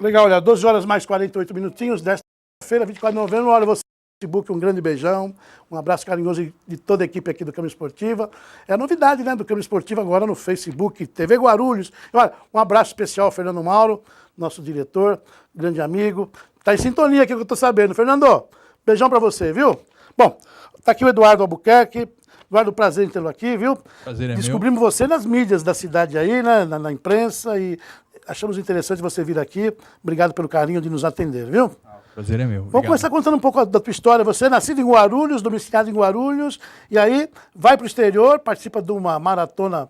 Legal, olha, 12 horas mais 48 minutinhos, desta feira, 24 de novembro. Olha, você no Facebook, um grande beijão, um abraço carinhoso de toda a equipe aqui do Câmara Esportiva. É a novidade, né, do Câmara Esportiva agora no Facebook, TV Guarulhos. Olha, um abraço especial ao Fernando Mauro, nosso diretor, grande amigo. Tá em sintonia aqui que eu tô sabendo. Fernando, beijão pra você, viu? Bom, tá aqui o Eduardo Albuquerque. Eduardo, prazer em tê-lo aqui, viu? Prazer é Descobrimos meu. você nas mídias da cidade aí, né, na imprensa, e achamos interessante você vir aqui. Obrigado pelo carinho de nos atender, viu? Prazer é meu. Vamos começar contando um pouco da tua história. Você é nascido em Guarulhos, domiciliado em Guarulhos, e aí vai para o exterior, participa de uma maratona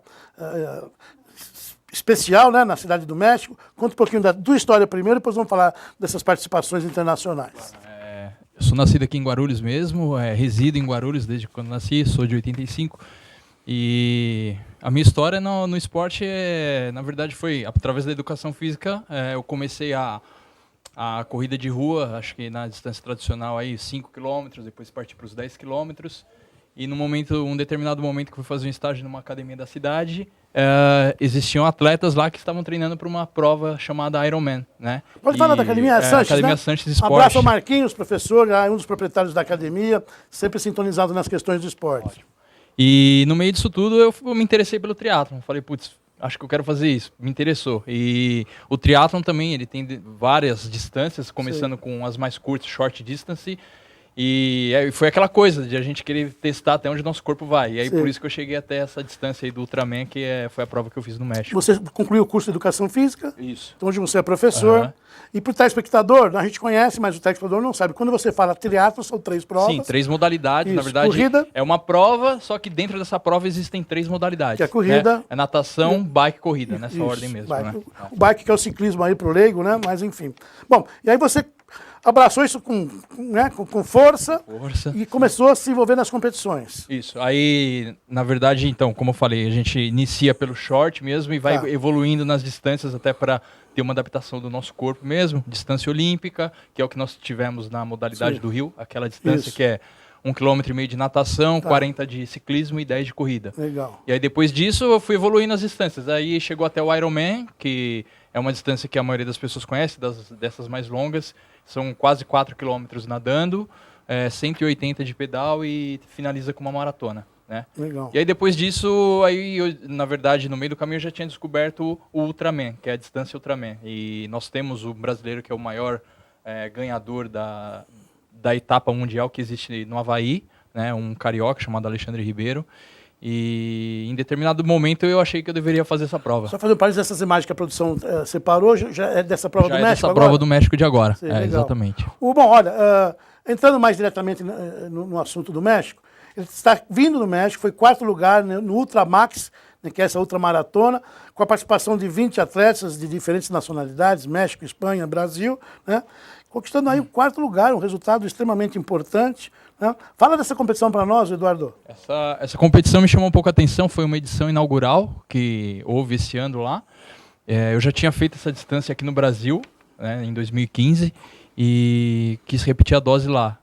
especial, né, na Cidade do México. Conta um pouquinho da tua história primeiro, depois vamos falar dessas participações internacionais. Eu sou nascido aqui em Guarulhos mesmo, resido em Guarulhos desde quando nasci, sou de 85. E a minha história no esporte, na verdade, foi através da educação física. Eu comecei a corrida de rua, acho que na distância tradicional, aí 5 km, depois parti para os 10 km. E um determinado momento que fui fazer um estágio numa academia da cidade, existiam atletas lá que estavam treinando para uma prova chamada Ironman, né? Pode falar da Academia Sanches, Academia né? Sanches Um Esporte. abraço ao Marquinhos, professor, um dos proprietários da academia, sempre sintonizado nas questões do esporte. Ótimo. E no meio disso tudo eu me interessei pelo triatlon. Falei, putz, acho que eu quero fazer isso. Me interessou. E o triatlon também, ele tem várias distâncias, começando com as mais curtas, short distance. E foi aquela coisa de a gente querer testar até onde o nosso corpo vai. E aí por isso que eu cheguei até essa distância aí do Ultraman, que foi a prova que eu fiz no México. Você concluiu o curso de Educação Física. Isso. Então hoje você é professor. E para o telespectador, a gente conhece, mas o telespectador não sabe. Quando você fala triatlo, são 3 provas. Sim, 3 modalidades. Isso. Na verdade, corrida. É uma prova, só que dentro dessa prova existem 3 modalidades. Que é a corrida. Né? É natação, bike e corrida, nessa Isso, ordem mesmo. bike. Né? O bike que é o ciclismo aí pro leigo, né? Mas enfim. Bom, e aí você abraçou isso com força e começou a se envolver nas competições. Isso. Aí, na verdade, então, como eu falei, a gente inicia pelo short mesmo e vai evoluindo nas distâncias até para ter uma adaptação do nosso corpo mesmo. Distância olímpica, que é o que nós tivemos na modalidade do Rio, aquela distância que é 1,5 km de natação, 40 de ciclismo e 10 de corrida. Legal. E aí depois disso eu fui evoluindo as distâncias. Aí chegou até o Ironman, que é uma distância que a maioria das pessoas conhece, dessas mais longas. São quase 4 km nadando, 180 de pedal e finaliza com uma maratona. Né? Legal. E aí depois disso, na verdade, no meio do caminho eu já tinha descoberto o Ultraman, que é a distância Ultraman. E nós temos o brasileiro que é o maior ganhador da etapa mundial que existe no Havaí, né? Um carioca chamado Alexandre Ribeiro. E em determinado momento eu achei que eu deveria fazer essa prova. Só fazer um parênteses, essas imagens que a produção separou, já é dessa prova do México dessa agora? prova do México de agora, Sim, legal. Exatamente. Bom, olha, entrando mais diretamente no assunto do México, ele está vindo do México, foi 4º lugar, né, no Ultramax, né, que é essa ultramaratona, com a participação de 20 atletas de diferentes nacionalidades, México, Espanha, Brasil, né, conquistando aí o 4º lugar, um resultado extremamente importante. Né? Fala dessa competição para nós, Eduardo. Essa competição me chamou um pouco a atenção, foi uma edição inaugural que houve esse ano lá. Eu já tinha feito essa distância aqui no Brasil, né, em 2015, e quis repetir a dose lá.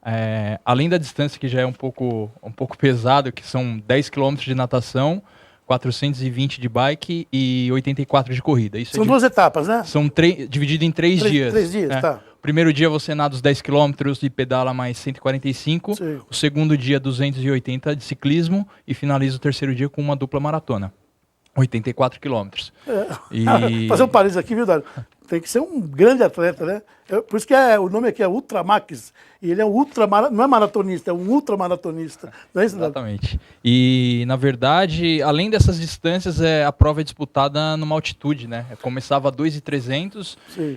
Além da distância que já é um pouco pesado, que são 10 km de natação, 420 de bike e 84 de corrida. Isso são 2 etapas, né? São dividido em 3 dias. 3 dias, né? tá. O primeiro dia você nada os 10 km e pedala mais 145. Sim. O segundo dia 280 de ciclismo e finaliza o terceiro dia com uma dupla maratona. 84 km. Fazer um parênteses aqui, viu, Dário? Tem que ser um grande atleta, né? Por isso que o nome aqui é Ultramax. E ele é um não é maratonista, é um ultramaratonista. Não é isso, Dário? Exatamente. E, na verdade, além dessas distâncias, a prova é disputada numa altitude, né? Começava a 2.300,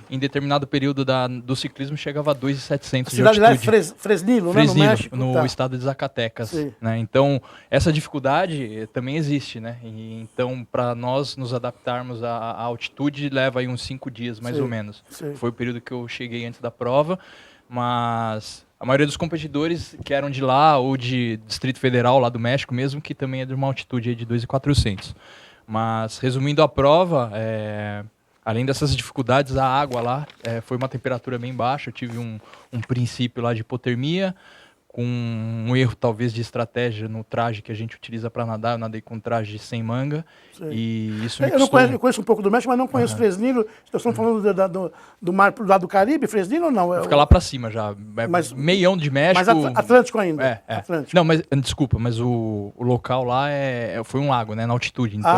em determinado período do ciclismo chegava a 2.700 de altitude. A cidade lá é Fresnilo, né? No México. No estado de Zacatecas. Né? Então, essa dificuldade também existe, né? Então, para nós nos adaptarmos à altitude, leva aí uns 5 dias, mais ou menos. Foi o período que eu cheguei antes da prova, mas a maioria dos competidores que eram de lá ou de Distrito Federal, lá do México mesmo, que também é de uma altitude aí de 2.400. Mas, resumindo a prova, além dessas dificuldades, a água lá foi uma temperatura bem baixa, eu tive um princípio lá de hipotermia. com um erro talvez de estratégia no traje que a gente utiliza para nadar. Eu nadei com traje sem manga. Sim. E isso me custou... Eu conheço um pouco do México, mas não conheço Fresnillo. Vocês estão falando do mar pro lado do Caribe, Fresnillo ou não? Fica lá para cima já, mas, meião de México. Mas Atlântico ainda? Atlântico. Não, mas desculpa, mas o local lá foi um lago, né, na altitude. Então,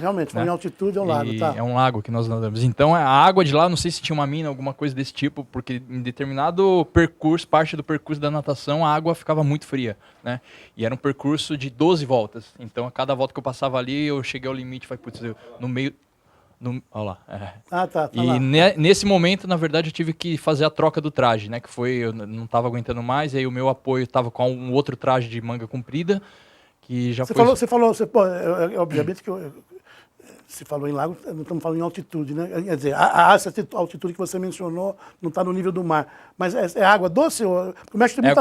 realmente, foi em altitude, é um lago, tá? É um lago que nós nadamos. Então a água de lá, não sei se tinha uma mina, alguma coisa desse tipo, porque em determinado percurso, parte do percurso da natação, a água ficava muito fria, né? E era um percurso de 12 voltas. Então, a cada volta que eu passava ali, eu cheguei ao limite, falei, putz, no meio... olha lá. Tá e lá. Nesse momento, na verdade, eu tive que fazer a troca do traje, né? Que foi, eu não estava aguentando mais, e aí o meu apoio estava com um outro traje de manga comprida, que já foi... Obviamente que se falou em lago, não estamos falando em altitude, né? Quer dizer, essa altitude que você mencionou não está no nível do mar. Mas é água doce? O México tem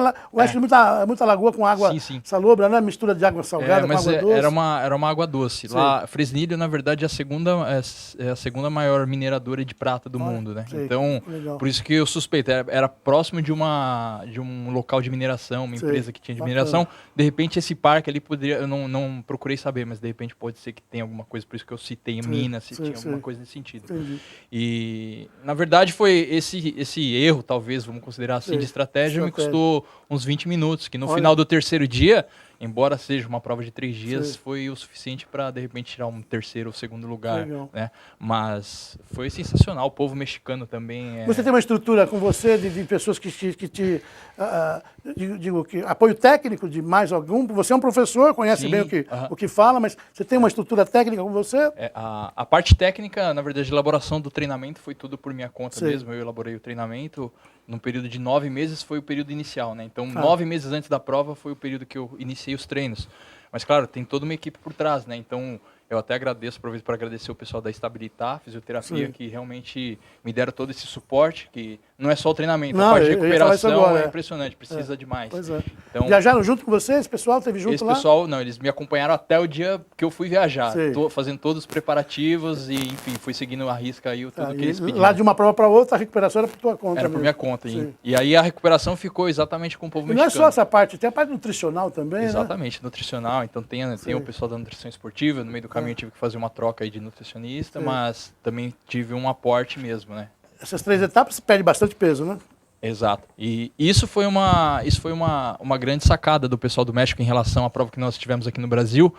muita lagoa com água salobra, né? Mistura de água salgada com água doce. Era uma água doce. Sim. Lá, Fresnillo, na verdade, é a segunda maior mineradora de prata do mundo, né? Sim, então, por isso que eu suspeito. Era próximo de um local de mineração, uma empresa que tinha de mineração. De repente, esse parque ali poderia... Eu não procurei saber, mas de repente pode ser que tenha alguma coisa, por isso que eu citei Minas, se tinha alguma coisa nesse sentido. Entendi. E, na verdade, foi esse erro, talvez, vamos considerar assim, de estratégia, me custou uns 20 minutos, que no final do terceiro dia, embora seja uma prova de 3 dias, foi o suficiente para, de repente, tirar um terceiro ou segundo lugar. Né? Mas foi sensacional, o povo mexicano também... Você tem uma estrutura com você de pessoas que te apoio técnico de mais algum? Você é um professor, conhece bem o que fala, mas você tem uma estrutura técnica com você? A parte técnica, na verdade, a elaboração do treinamento foi tudo por minha conta mesmo. Eu elaborei o treinamento. Num período de 9 meses foi o período inicial, né? Então, 9 meses antes da prova foi o período que eu iniciei os treinos. Mas, claro, tem toda uma equipe por trás, né? Então, eu até aproveito para agradecer o pessoal da Estabilitar, Fisioterapia, que realmente me deram todo esse suporte, que não é só o treinamento, a parte de recuperação é impressionante, precisa demais. Pois é. Então, viajaram junto com vocês? Esse pessoal teve junto lá? Esse pessoal, não, eles me acompanharam até o dia que eu fui viajar, fazendo todos os preparativos e, enfim, fui seguindo a risca aí tudo que eles pediram. Lá de uma prova para outra, a recuperação era por tua conta. Era por minha conta. E aí a recuperação ficou exatamente com o povo mexicano. Não é só essa parte, tem a parte nutricional também, exatamente, nutricional. Então tem o pessoal da nutrição esportiva, no meio do caminho eu tive que fazer uma troca aí de nutricionista, mas também tive um aporte mesmo, né? Essas 3 etapas se perde bastante peso, né? Exato. E isso foi uma grande sacada do pessoal do México em relação à prova que nós tivemos aqui no Brasil.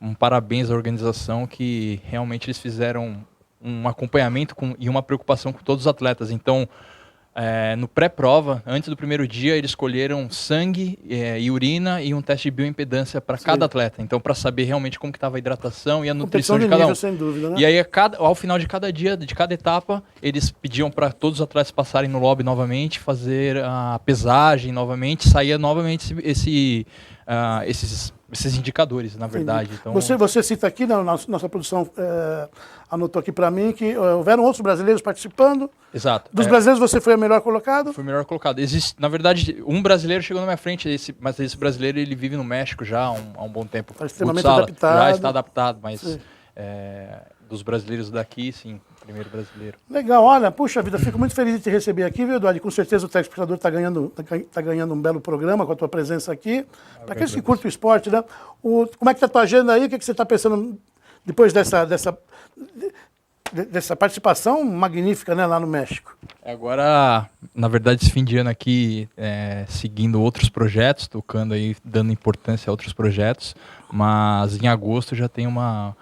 Um parabéns à organização, que realmente eles fizeram um acompanhamento e uma preocupação com todos os atletas. Então, no pré-prova, antes do primeiro dia, eles escolheram sangue e urina e um teste de bioimpedância para cada atleta. Então, para saber realmente como que estava a hidratação e a nutrição de cada um. Sem dúvida, né? E aí, ao final de cada dia, de cada etapa, eles pediam para todos os atletas passarem no lobby novamente, fazer a pesagem novamente, saía novamente esses indicadores, na verdade. Então, você cita aqui, nossa produção anotou aqui para mim, que houveram outros brasileiros participando. Exato. Dos brasileiros você foi o melhor colocado? Fui o melhor colocado. Na verdade, um brasileiro chegou na minha frente, mas esse brasileiro ele vive no México já há um bom tempo. Está extremamente adaptado. Já está adaptado, mas dos brasileiros daqui, sim, primeiro brasileiro. Legal, olha, puxa vida, fico muito feliz de te receber aqui, viu, Eduardo? Com certeza o Telespectador está ganhando um belo programa com a tua presença aqui. Para aqueles que curtem o esporte, né? Como é que está a tua agenda aí? O que você está pensando depois dessa participação magnífica, né, lá no México? Agora, na verdade, esse fim de ano aqui, seguindo outros projetos, tocando aí, dando importância a outros projetos, mas em agosto já tem uma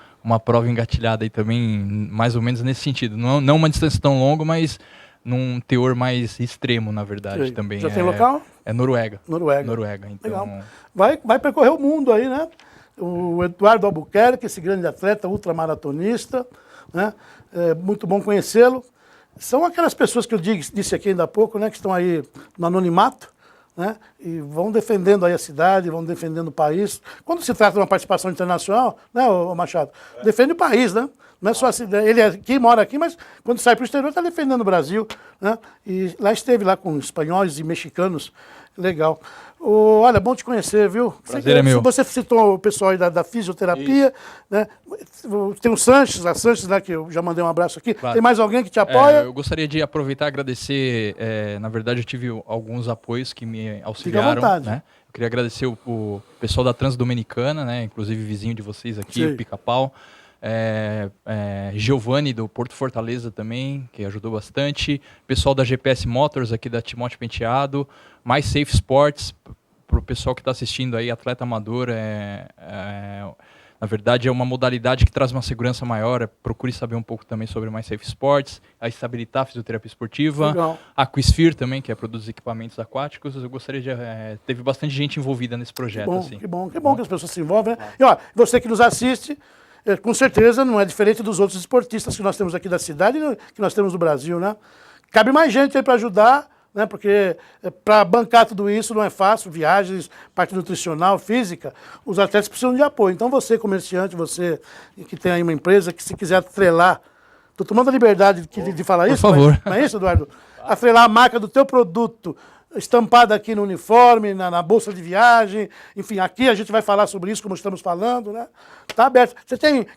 prova engatilhada aí também, mais ou menos nesse sentido. Não uma distância tão longa, mas num teor mais extremo, na verdade, também. Já tem local? É Noruega. Noruega. Então... Legal. Vai percorrer o mundo aí, né? O Eduardo Albuquerque, esse grande atleta, ultramaratonista, né? Muito bom conhecê-lo. São aquelas pessoas que eu disse aqui ainda há pouco, né? Que estão aí no anonimato, né? E vão defendendo aí a cidade, vão defendendo o país. Quando se trata de uma participação internacional, né, Machado? Defende o país, né? Não é só assim, ele aqui, mora aqui, mas quando sai para o exterior está defendendo o Brasil, né? E lá esteve lá com espanhóis e mexicanos Legal. Olha, bom te conhecer, viu? Prazer é meu. Você citou o pessoal aí da fisioterapia, né? Tem o Sanches, a Sanches, né, que eu já mandei um abraço aqui. Claro. Tem mais alguém que te apoia? Eu gostaria de aproveitar e agradecer, na verdade eu tive alguns apoios que me auxiliaram. Fica à vontade. Né? Eu queria agradecer o pessoal da Transdominicana, né? Inclusive vizinho de vocês aqui, o Pica-Pau. Giovanni do Porto Fortaleza também, que ajudou bastante. Pessoal da GPS Motors aqui da Timóteo Penteado. Mais Safe Sports, para o pessoal que está assistindo aí, atleta amador, na verdade é uma modalidade que traz uma segurança maior. Procure saber um pouco também sobre Mais Safe Sports, a Estabilitar Fisioterapia Esportiva, Legal. A Aquasphere também, que é produzir equipamentos aquáticos. Eu gostaria de... teve bastante gente envolvida nesse projeto. Que bom que as pessoas se envolvem. Né? E ó, você que nos assiste, com certeza não é diferente dos outros esportistas que nós temos aqui da cidade, que nós temos no Brasil, né? Cabe mais gente aí para ajudar, né? Porque para bancar tudo isso não é fácil, viagens, parte nutricional, física, os atletas precisam de apoio. Então você, comerciante, você que tem aí uma empresa, que se quiser atrelar, estou tomando a liberdade de falar isso, por favor. Não é isso, Eduardo? Atrelar a marca do teu produto, estampada aqui no uniforme, na bolsa de viagem, enfim, aqui a gente vai falar sobre isso, como estamos falando, né? Tá aberto.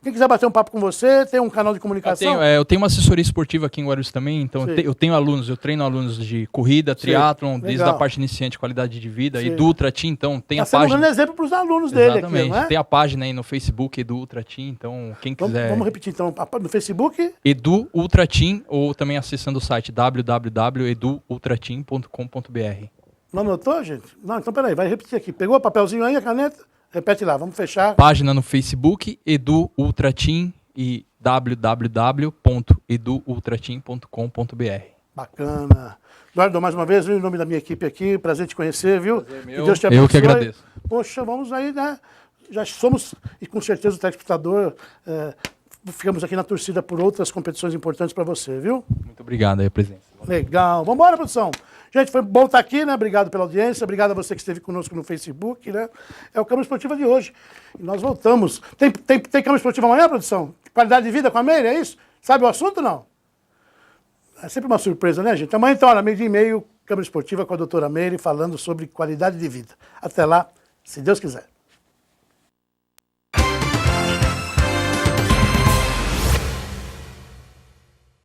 Quem quiser bater um papo com você, tem um canal de comunicação? Eu tenho uma assessoria esportiva aqui em Guarulhos também, então eu tenho alunos, eu treino alunos de corrida, triatlon, desde a parte iniciante, qualidade de vida, Edu Ultra Team, então tem a página. Você é um grande exemplo para os alunos dele aqui, não é? Tem a página aí no Facebook, Edu Ultra Team, então quem quiser... Vamos repetir então, no Facebook? Edu Ultra Team, ou também acessando o site www.eduultrateam.com.br. Não anotou, gente? Não, então peraí, vai repetir aqui. Pegou o papelzinho aí, a caneta? Repete lá, vamos fechar. Página no Facebook, Edu Ultra Team e www.eduultrateam.com.br. Bacana. Eduardo, mais uma vez, em nome da minha equipe aqui, prazer te conhecer, viu? Prazer meu. Que Deus te abençoe. Eu que agradeço. Poxa, vamos aí, né? Já somos, e com certeza o telespectador, ficamos aqui na torcida por outras competições importantes para você, viu? Muito obrigado aí, presidente. Legal. Vamos embora, produção. Gente, foi bom estar aqui, né? Obrigado pela audiência, obrigado a você que esteve conosco no Facebook, né? É o Câmara Esportiva de hoje. E nós voltamos. Tem Câmara Esportiva amanhã, produção? Qualidade de vida com a Meire, é isso? Sabe o assunto, não? É sempre uma surpresa, né, gente? Amanhã, então, hora, 12h30, Câmara Esportiva com a doutora Meire, falando sobre qualidade de vida. Até lá, se Deus quiser.